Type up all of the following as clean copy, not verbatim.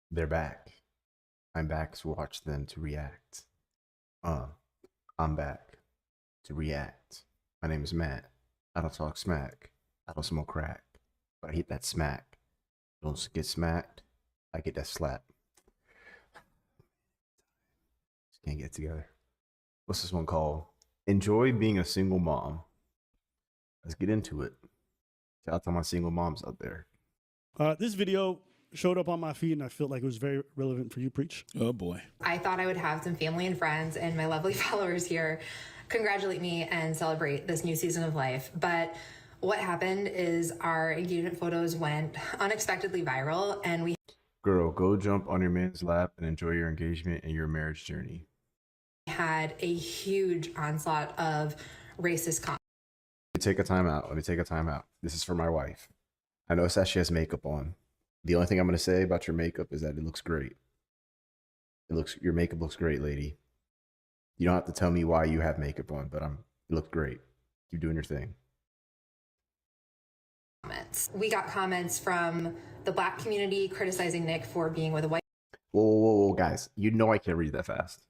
They're back. I'm back to watch them to react. Uh, I'm back to react. My name is Matt. I don't talk smack. I don't smoke crack. But I hit that smack. Don't get smacked. I get that slap. Just can't get together. What's this one called? Enjoy being a single mom. Let's get into it. Shout out to my single moms out there. This video showed up on my feed, and I felt like it was very relevant for you, Preach. Oh, boy. I thought I would have some family and friends and my lovely followers here congratulate me and celebrate this new season of life. But what happened is our engagement photos went unexpectedly viral, and we Girl, go jump on your man's lap and enjoy your engagement and your marriage journey. had a huge onslaught of racist comments. Let me take a time out. Let me take a time out. This is for my wife. I noticed that she has makeup on. The only thing I'm going to say about your makeup is that it looks great. Your makeup looks great, lady. You don't have to tell me why you have makeup on, but it looks great. Keep doing your thing. We got comments from the Black community criticizing Nick for being with a white. Whoa, guys. You know I can't read that fast.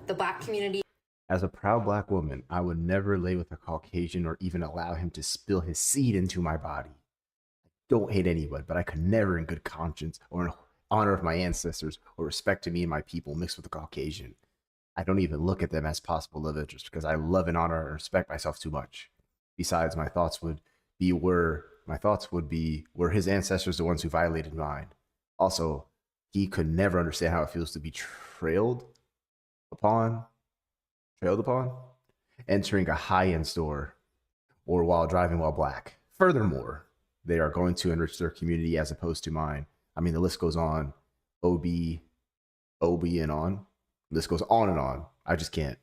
The Black community. As a proud Black woman, I would never lay with a Caucasian or even allow him to spill his seed into my body. I don't hate anyone, but I could never in good conscience or in honor of my ancestors or respect to me and my people mix with a Caucasian. I don't even look at them as possible love interest because I love and honor and respect myself too much. Besides, my thoughts would be were his ancestors the ones who violated mine. Also, he could never understand how it feels to be trailed upon, entering a high-end store, or while driving while Black. Furthermore, they are going to enrich their community as opposed to mine. I mean, the list goes on. OB, and on. The list goes on and on. I just can't.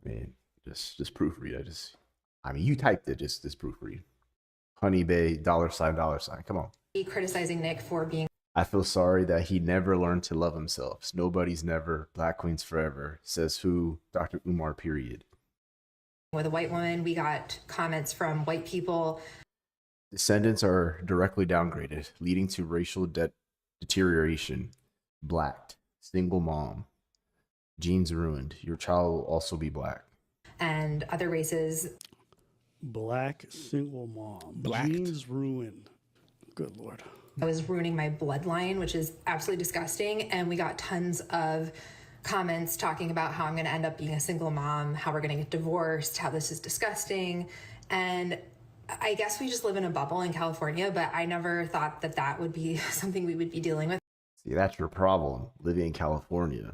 I mean, just proofread. I mean, you typed it. Just proofread. Honey Bay, $sign. Come on. Criticizing Nick for being. I feel sorry that he never learned to love himself. Nobody's never. Black Queens forever. Says who? Dr. Umar, period. With a white woman, we got comments from white people. Descendants are directly downgraded, leading to racial deterioration. Blacked. Single mom. Genes ruined. Your child will also be Black. And other races. Black single mom. Blacked. Genes ruined. Good Lord. I was ruining my bloodline, which is absolutely disgusting. And we got tons of comments talking about how I'm going to end up being a single mom, how we're going to get divorced, how this is disgusting. And I guess we just live in a bubble in California, but I never thought that that would be something we would be dealing with. See, that's your problem, living in California.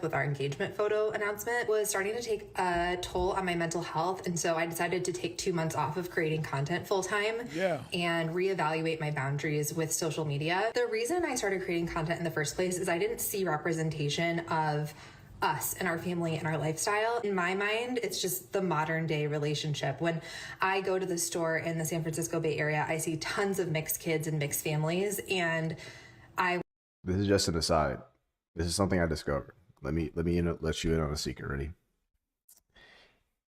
With our engagement photo announcement was starting to take a toll on my mental health. And so I decided to take 2 months off of creating content full time and reevaluate my boundaries with social media. The reason I started creating content in the first place is I didn't see representation of us and our family and our lifestyle. In my mind, it's just the modern day relationship. When I go to the store in the San Francisco Bay Area, I see tons of mixed kids and mixed families. And This is just an aside. This is something I discovered. Let you in on a secret. Ready?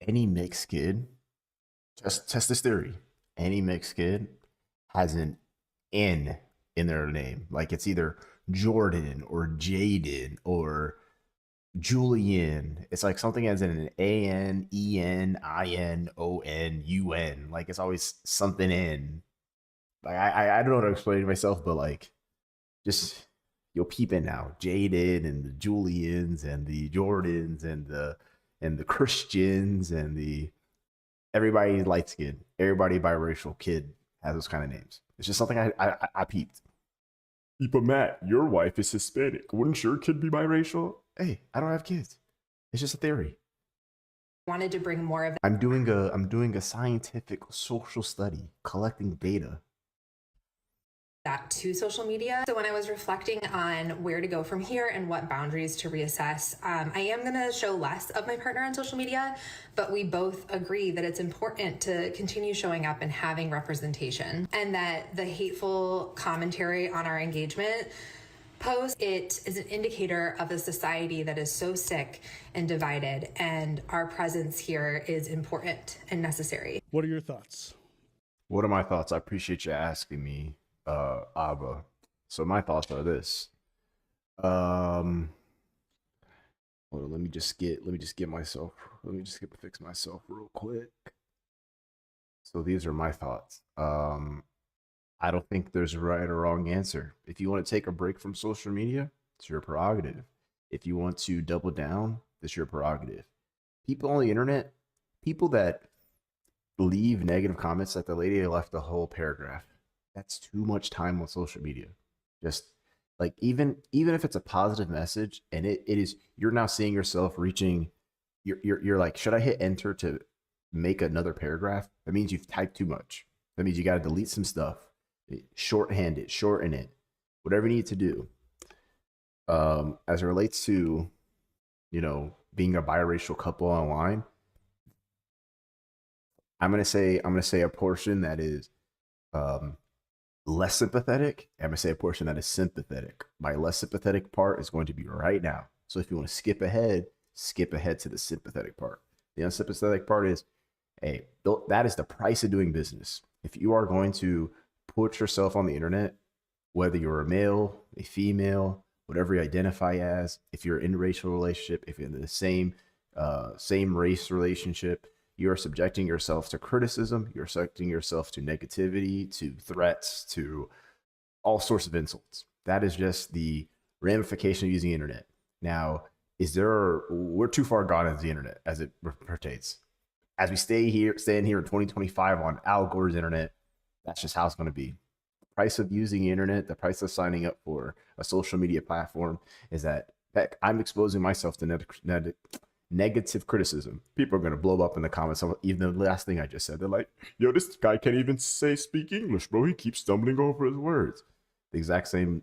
Any mixed kid, just test this theory. Any mixed kid has an N in their name. Like it's either Jordan or Jaden or Julian. It's like something as in an A-N, E-N, I-N, O-N, U-N. Like it's always something in. Like I don't know how to explain it myself, but like just you'll peep in now. Jaden and the Julians and the Jordans and the Christians and the everybody light skinned, everybody biracial kid has those kind of names. It's just something I peeped. But Matt, your wife is Hispanic. Wouldn't your kid be biracial? Hey, I don't have kids. It's just a theory. wanted to bring more of I'm doing a scientific social study, collecting data. that to social media. So when I was reflecting on where to go from here and what boundaries to reassess, I am going to show less of my partner on social media, but we both agree that it's important to continue showing up and having representation, and that the hateful commentary on our engagement post, it is an indicator of a society that is so sick and divided, and our presence here is important and necessary. What are your thoughts? What are my thoughts? I appreciate you asking me. Abba. So my thoughts are this. Hold on, let me just fix myself real quick. So these are my thoughts. I don't think there's a right or wrong answer. If you want to take a break from social media, it's your prerogative. If you want to double down, it's your prerogative. People on the internet, people that leave negative comments, like the lady left the whole paragraph. That's too much time on social media. Just like even if it's a positive message and it is, you're now seeing yourself reaching, you're like, should I hit enter to make another paragraph? That means you've typed too much. That means you got to delete some stuff, shorthand it, shorten it, whatever you need to do. As it relates to, being a biracial couple online, I'm gonna say a portion that is less sympathetic. I'm gonna say a portion that is sympathetic. My less sympathetic part is going to be right now. So if you want to skip ahead to the sympathetic part. The unsympathetic part is, hey, that is the price of doing business. If you are going to put yourself on the internet, whether you're a male, a female, whatever you identify as, if you're in a racial relationship, if you're in the same race relationship, you're subjecting yourself to criticism, you're subjecting yourself to negativity, to threats, to all sorts of insults. That is just the ramification of using the internet. Now, we're too far gone as the internet as it pertains. As we stay in here in 2025 on Al Gore's internet, that's just how it's going to be. The price of using the internet, the price of signing up for a social media platform is that I'm exposing myself to negative criticism. People are going to blow up in the comments. Even the last thing I just said, they're like, yo, this guy can't even speak English, bro. He keeps stumbling over his words. The exact same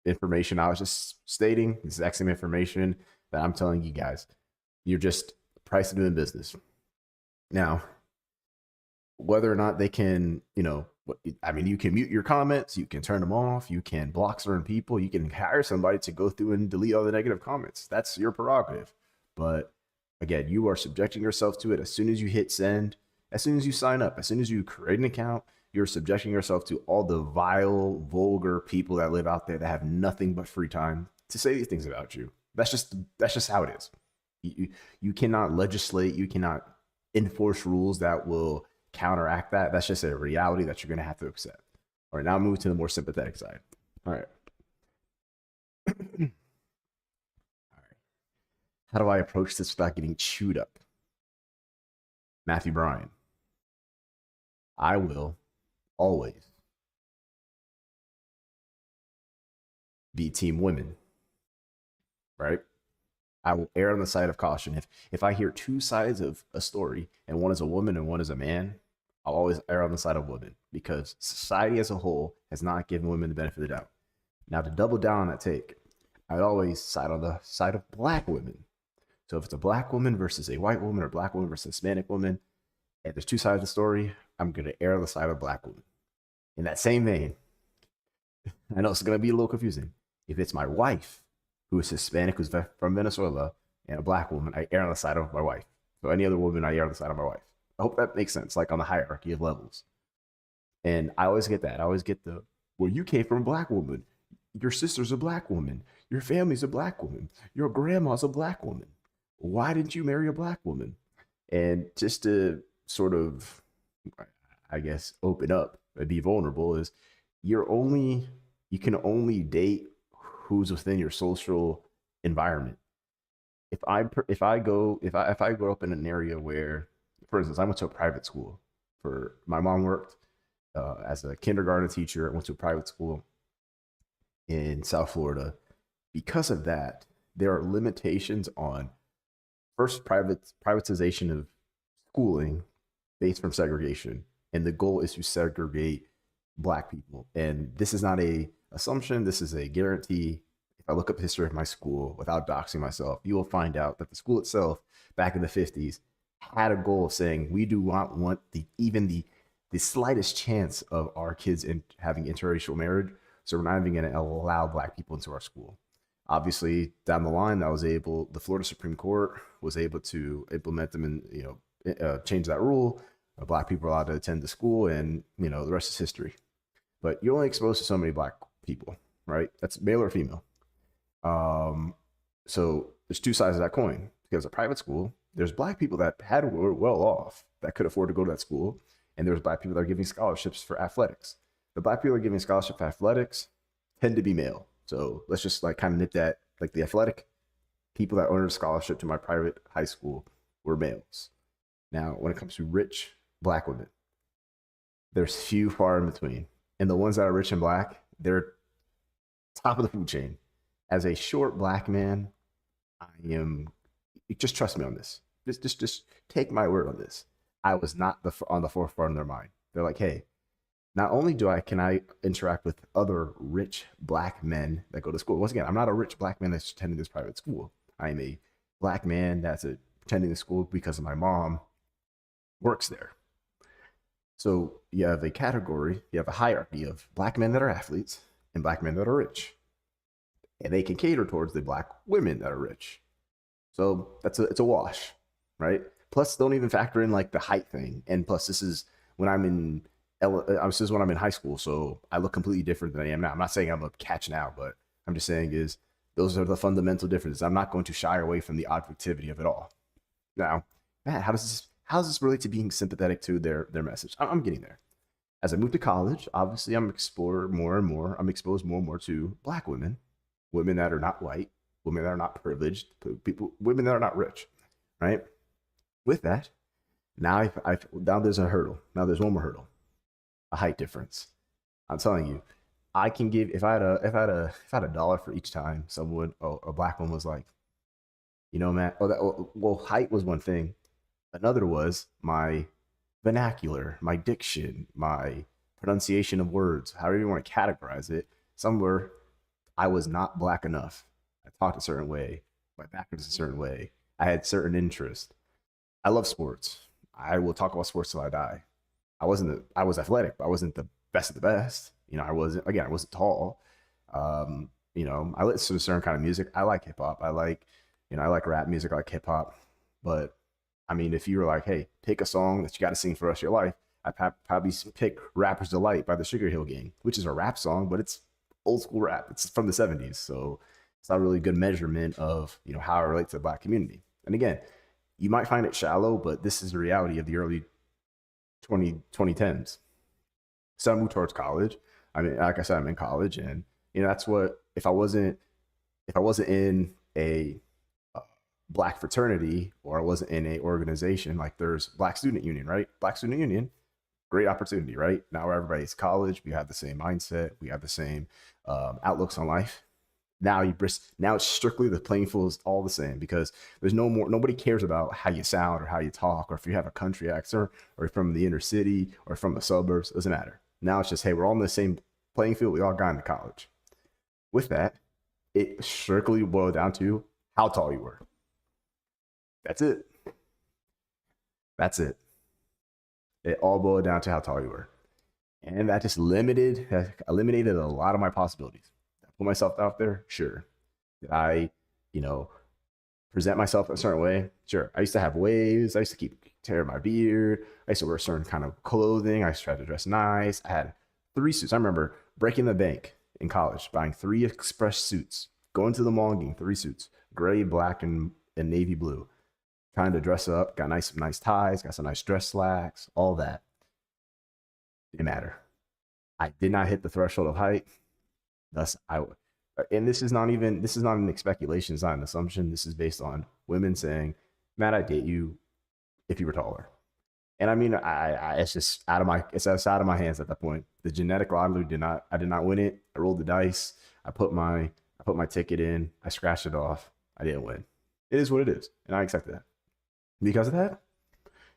information I was just stating, the exact same information that I'm telling you guys. You're just price of doing business. Now, whether or not they can, you can mute your comments, you can turn them off, you can block certain people, you can hire somebody to go through and delete all the negative comments. That's your prerogative. But again, you are subjecting yourself to it as soon as you hit send, as soon as you sign up, as soon as you create an account, you're subjecting yourself to all the vile, vulgar people that live out there that have nothing but free time to say these things about you. That's just how it is. You cannot legislate, you cannot enforce rules that will counteract that. That's just a reality that you're going to have to accept. All right, now move to the more sympathetic side. All right. All right. How do I approach this without getting chewed up? Matthew Bryan. I will always be team women, right? I will err on the side of caution. If I hear two sides of a story and one is a woman and one is a man, I'll always err on the side of women because society as a whole has not given women the benefit of the doubt. Now, to double down on that take, I'd always side on the side of black women. So if it's a black woman versus a white woman or black woman versus a Hispanic woman, and there's two sides of the story, I'm going to err on the side of black woman. In that same vein, I know it's going to be a little confusing. If it's my wife, who is Hispanic, who's from Venezuela, and a black woman, I err on the side of my wife. So any other woman, I err on the side of my wife. I hope that makes sense, like on the hierarchy of levels. And I always get that. I always get well, you came from a black woman. Your sister's a black woman. Your family's a black woman. Your grandma's a black woman. Why didn't you marry a black woman? And just to sort of, I guess, open up and be vulnerable is you can only date who's within your social environment. If I grow up in an area where, for instance, I went to a private school. My mom worked as a kindergarten teacher. I went to a private school in South Florida. Because of that, there are limitations on first privatization of schooling based from segregation, and the goal is to segregate black people. And this is not a assumption. This is a guarantee. If I look up the history of my school without doxing myself, you will find out that the school itself back in the 50s had a goal of saying we do not want even the slightest chance of our kids in having interracial marriage. So we're not even going to allow black people into our school. Obviously, down the line, the Florida Supreme Court was able to implement them and change that rule. Black people are allowed to attend the school, and the rest is history. But you're only exposed to so many black people, right? That's male or female. So there's two sides of that coin. Because a private school, there's black people that were well off that could afford to go to that school, and there's black people that are giving scholarships for athletics. The black people are giving scholarship for athletics tend to be male. So let's just like kind of nip that. Like the athletic people that earned a scholarship to my private high school were males. Now, when it comes to rich black women, there's few far in between. And the ones that are rich and black, they're top of the food chain. As a short black man, I am. Just trust me on this. Just take my word on this. I was not on the forefront of their mind. They're like, hey, not only can I interact with other rich black men that go to school. Once again, I'm not a rich black man that's attending this private school. I am a black man that's attending the school because my mom works there. So you have a category, you have a hierarchy of black men that are athletes and black men that are rich. And they can cater towards the black women that are rich. So it's a wash, right? Plus, don't even factor in like the height thing. And plus, this is when I'm in high school, so I look completely different than I am now. I'm not saying I'm a catch now, but I'm just saying is those are the fundamental differences. I'm not going to shy away from the objectivity of it all. Now, Matt, how does this relate to being sympathetic to their message? I'm getting there. As I move to college, obviously I'm exposed more and more to black women that are not white, women that are not privileged, women that are not rich, right? With that, now there's a hurdle. Now there's one more hurdle, a height difference. I'm telling you, I can give if I had a dollar for each time someone, a black one was like, Matt. Height was one thing. Another was my vernacular, my diction, my pronunciation of words, however you want to categorize it. Somewhere I was not black enough. I talked a certain way. My background is a certain way. I had certain interests. I love sports. I will talk about sports till I die. I was athletic, but I wasn't the best of the best. I wasn't tall. I listen to a certain kind of music. I like hip hop. I like rap music. I like hip hop. But I mean, if you were like, hey, pick a song that you got to sing for the rest of your life, I'd probably pick Rapper's Delight by the Sugar Hill Gang, which is a rap song, but it's old school rap. It's from the 70s. So it's not a really good measurement of, how I relate to the black community. And again, you might find it shallow, but this is the reality of the early 2010s. So I moved towards college. I mean, like I said, I'm in college, and that's what if I wasn't in a black fraternity, or I wasn't in a organization like there's Black Student Union, right? Black Student Union, great opportunity, right? Now everybody's college, we have the same mindset, we have the same outlooks on life. Now it's strictly the playing field is all the same, because there's nobody cares about how you sound or how you talk, or if you have a country accent, or from the inner city or from the suburbs. It doesn't matter. Now it's just, hey, we're all in the same playing field. We all got into college. With that, it strictly boiled down to how tall you were. That's it. It all boiled down to how tall you were. And that just eliminated a lot of my possibilities. I put myself out there, sure. Did I, present myself a certain way? Sure. I used to have waves. I used to keep tearing my beard. I used to wear a certain kind of clothing. I used to try to dress nice. I had 3 suits. I remember breaking the bank in college, buying 3 express suits, going to the mall and getting 3 suits, gray, black, and navy blue. Trying to dress up, got some nice ties, got some nice dress slacks, all that. Didn't matter. I did not hit the threshold of height. Thus, and this is not an speculation, it's not an assumption. This is based on women saying, Matt, I'd date you if you were taller. And I mean, it's just out of my hands at that point. The genetic lottery I did not win it. I rolled the dice. I put my ticket in. I scratched it off. I didn't win. It is what it is. And I accept that. Because of that,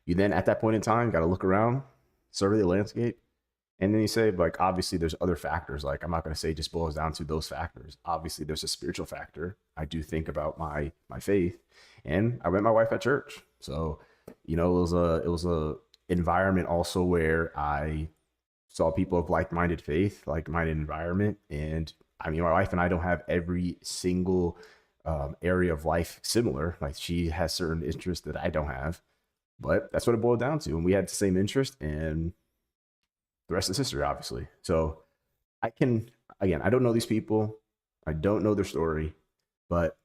you then at that point in time got to look around, survey the landscape, and then you say, like, obviously there's other factors. Like, I'm not going to say it just boils down to those factors. Obviously there's a spiritual factor. I do think about my faith, and I met my wife at church. So, it was a environment also where I saw people of like-minded faith, like-minded environment. And I mean, my wife and I don't have every single area of life similar. Like, she has certain interests that I don't have, But that's what it boiled down to. And we had the same interest, and the rest is history, obviously. So I can, again, I don't know these people. I don't know their story, but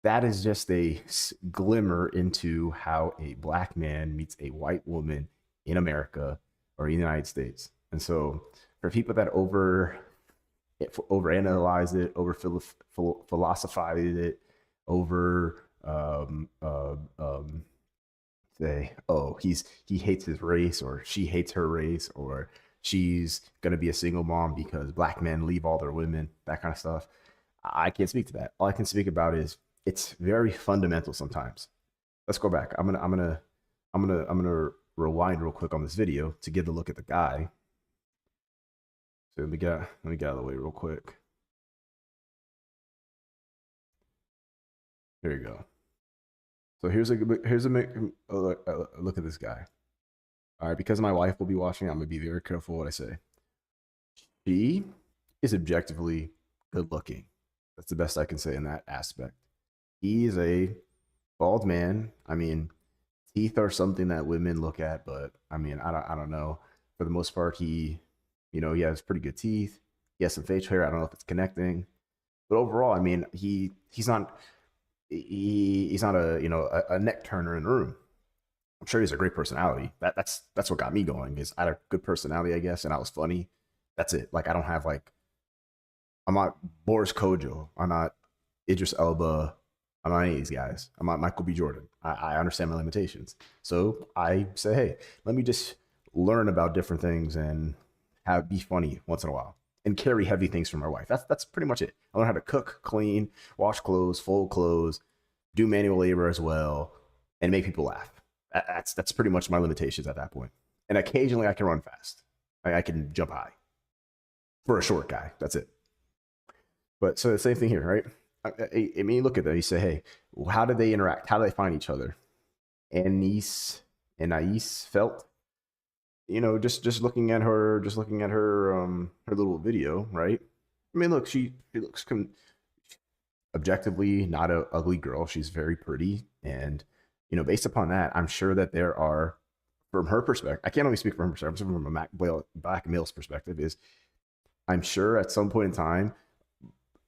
that is just a glimmer into how a black man meets a white woman in America or in the United States. And so for people that overanalyze it, philosophize it, over say, oh, he hates his race, or she hates her race, or she's gonna be a single mom because black men leave all their women, that kind of stuff. I can't speak to that. All I can speak about is it's very fundamental sometimes. Let's go back. I'm gonna rewind real quick on this video to get a look at the guy. So let me get out of the way real quick. There you go. So here's a look at this guy. All right, because my wife will be watching, I'm gonna be very careful what I say. She is objectively good looking. That's the best I can say in that aspect. He is a bald man. I mean, teeth are something that women look at, but I mean, I don't know. For the most part, he has pretty good teeth. He has some facial hair. I don't know if it's connecting, but overall, I mean, he's not a neck turner in the room. I'm sure he's a great personality. That's what got me going. Is I had a good personality, I guess, and I was funny. That's it. Like, I don't have I'm not Boris Kojo. I'm not Idris Elba. I'm not any of these guys. I'm not Michael B. Jordan. I understand my limitations. So I say, hey, let me just learn about different things and be funny once in a while and carry heavy things for my wife. That's pretty much it. I learn how to cook, clean, wash clothes, fold clothes, do manual labor as well, and make people laugh. That's pretty much my limitations at that point. And occasionally I can run fast. I can jump high for a short guy. That's it. But so the same thing here, right? I mean, look at that. You say, hey, how did they interact? How did they find each other? Anais felt, just looking at her little video, right? I mean, look, she looks objectively not an ugly girl. She's very pretty, and based upon that, I'm sure that there are, from her perspective, I can't only speak from her perspective, from a black male's perspective, is I'm sure at some point in time,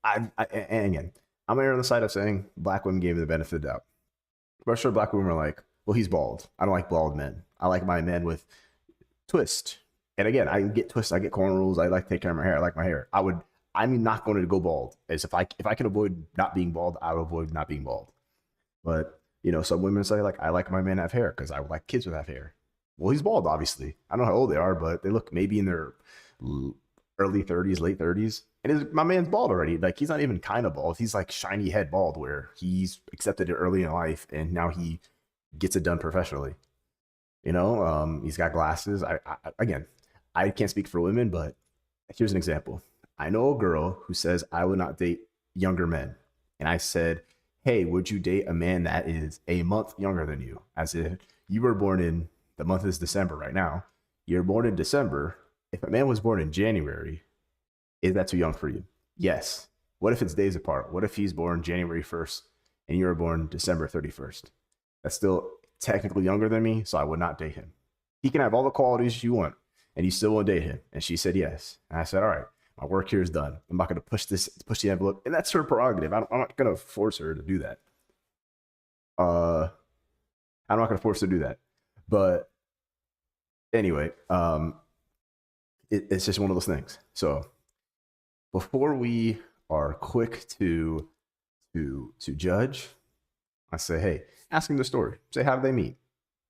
and again, I'm on the side of saying black women gave me the benefit of the doubt. But I'm sure black women are like, well, he's bald. I don't like bald men. I like my men with twist. And again, I get twists. I get cornrows. I like to take care of my hair. I like my hair. I'm not going to go bald. As if I can avoid not being bald, I will avoid not being bald. But some women say, like, I like my men have hair because I would like kids with have hair. Well, he's bald, obviously. I don't know how old they are, but they look maybe in their early 30s, late 30s. And my man's bald already. Like, he's not even kind of bald. He's like shiny head bald, where he's accepted it early in life and now he gets it done professionally. He's got glasses. Again, I can't speak for women, but here's an example. I know a girl who says, I would not date younger men. And I said, hey, would you date a man that is a month younger than you? As if you were born in, the month is December right now. You're born in December. If a man was born in January, is that too young for you? Yes. What if it's days apart? What if he's born January 1st and you were born December 31st? That's still technically younger than me, so I would not date him. He can have all the qualities you want, and you still won't date him. And she said yes. And I said, all right, my work here is done. I'm not going to push the envelope. And that's her prerogative. I'm not going to force her to do that. I'm not going to force her to do that. But anyway, it's just one of those things. So before we are quick to judge, I say, hey, ask him the story. Say, how did they meet?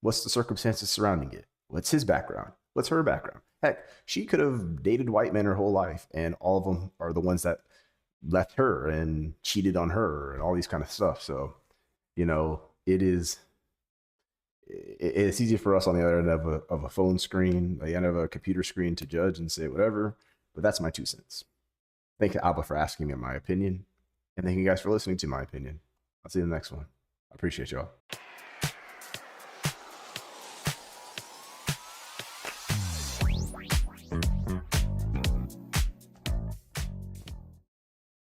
What's the circumstances surrounding it? What's his background? What's her background? Heck, she could have dated white men her whole life, and all of them are the ones that left her and cheated on her and all these kind of stuff. So, it's easy for us on the other end of a phone screen, the end of a computer screen, to judge and say whatever, but that's my 2 cents. Thank you, Abba, for asking me my opinion, and thank you guys for listening to my opinion. I'll see you in the next one. I appreciate y'all.